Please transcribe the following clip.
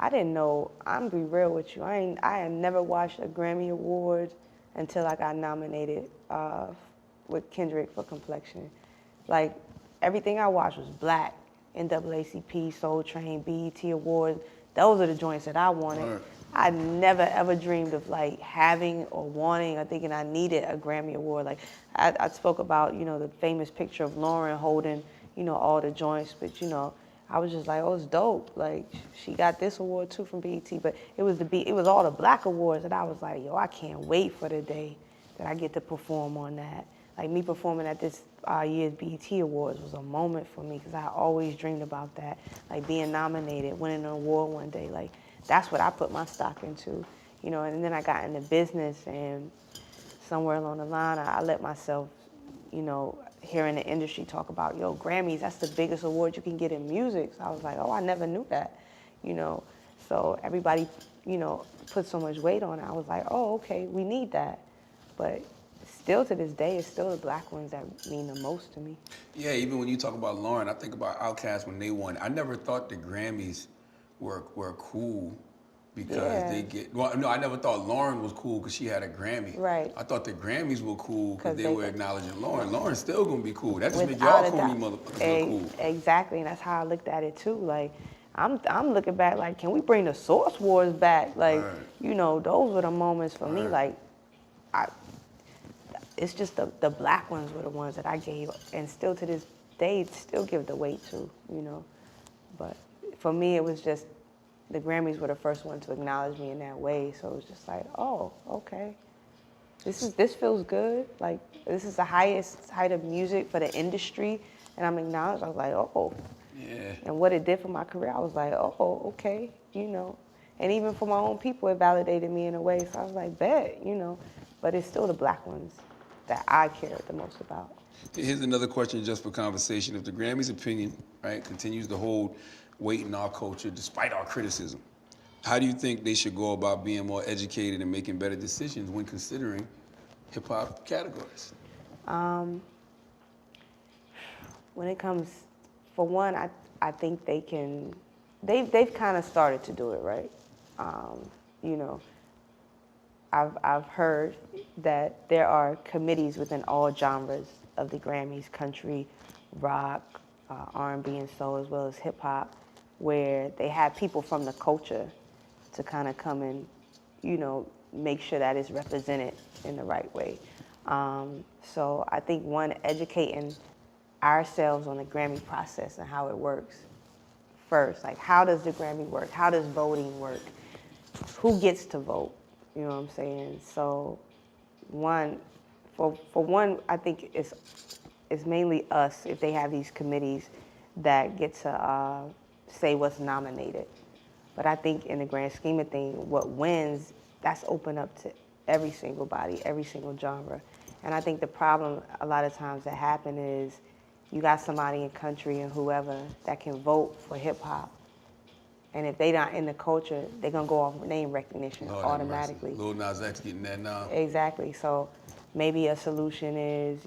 I didn't know, I'm gonna be real with you, I had never watched a Grammy Award until I got nominated with Kendrick for Complexion. Like, everything I watched was black. NAACP, Soul Train, BET Awards, those are the joints that I wanted. Right. I never ever dreamed of like having or wanting or thinking I needed a Grammy Award. Like, I spoke about, the famous picture of Lauren holding, all the joints, but I was just like, oh, it's dope. Like, she got this award too from BET, but it was all the black awards that I was like, yo, I can't wait for the day that I get to perform on that. Like, me performing at this year's BET Awards was a moment for me because I always dreamed about that. Like, being nominated, winning an award one day. Like, that's what I put my stock into, and then I got into business, and somewhere along the line, I let myself, here in the industry talk about, Grammys, that's the biggest award you can get in music. So I was like, oh, I never knew that, So everybody, put so much weight on it. I was like, oh, okay, we need that. But still to this day, it's still the black ones that mean the most to me. Yeah, even when you talk about Lauren, I think about Outkast when they won. I never thought the Grammys were cool because Yeah. they get. Well, no, I never thought Lauren was cool because she had a Grammy. Right. I thought the Grammys were cool because 'Cause they were acknowledging Lauren. Lauren's still gonna be cool. That just make Without y'all a corny doubt. motherfuckers look cool. Exactly, and that's how I looked at it too. Like, I'm looking back like, can we bring the Source Wars back? Like, Right. those were the moments for me. Right. Like, it's just the black ones were the ones that I gave, and still to this day, still give the weight to. But for me, it was just the Grammys were the first one to acknowledge me in that way. So it was just like, oh, okay. This feels good. Like, this is the highest height of music for the industry, and I'm acknowledged. I was like, oh. Yeah. And what it did for my career, I was like, oh, okay, And even for my own people, it validated me in a way. So I was like, bet, But it's still the black ones that I care the most about. Here's another question just for conversation. If the Grammys' opinion, right, continues to hold weight in our culture despite our criticism, how do you think they should go about being more educated and making better decisions when considering hip-hop categories? When it comes, for one, I think they've kind of started to do it, right? I've heard that there are committees within all genres of the Grammys, country, rock, R&B and soul, as well as hip hop, where they have people from the culture to kind of come and, make sure that it's represented in the right way. So I think one, educating ourselves on the Grammy process and how it works first. Like, how does the Grammy work? How does voting work? Who gets to vote? You know what I'm saying? So for one, I think it's mainly us, if they have these committees that get to say what's nominated. But I think in the grand scheme of things, what wins, that's open up to every single body, every single genre. And I think the problem a lot of times that happen is you got somebody in country and whoever that can vote for hip hop. And if they not in the culture, they're gonna go off name recognition automatically. Lil Nas X getting that now. Exactly. So maybe a solution is,